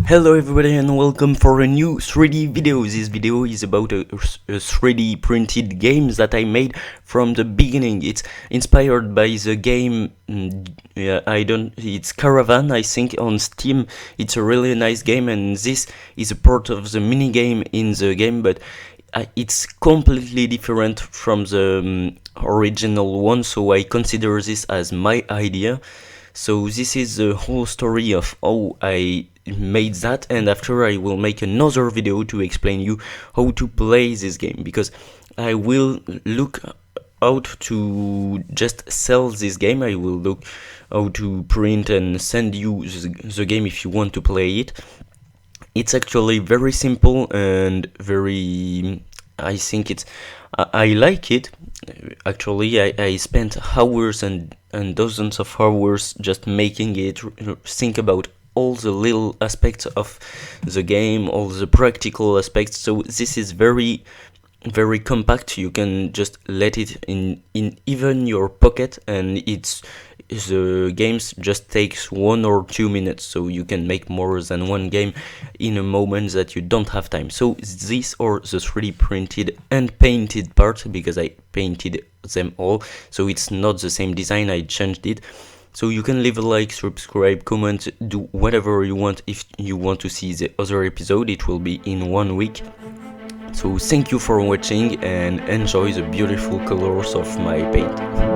Hello everybody and welcome for a new 3D video. This video is about a 3D printed game that I made from the beginning. It's inspired by the game, it's Caravan, I think, on Steam. It's a really nice game, and this is a part of the mini game in the game, but it's completely different from the original one, so I consider this as my idea. So this is the whole story of how I made that, and after I will make another video to explain you how to play this game, because I will look out to just sell this game. I will look how to print and send you the game if you want to play it. It's actually very simple and very, I think I like it. Actually, I spent hours and dozens of hours just making it, think about all the little aspects of the game, all the practical aspects. So this is very compact. You can just let it in even your pocket, and the games just takes 1 or 2 minutes, so you can make more than one game in a moment that you don't have time. So these are the 3D printed and painted parts, because I painted them all, so it's not the same design, I changed it. So you can leave a like, subscribe, comment, do whatever you want. If you want to see the other episode, it will be in 1 week. So thank you for watching and enjoy the beautiful colors of my paint.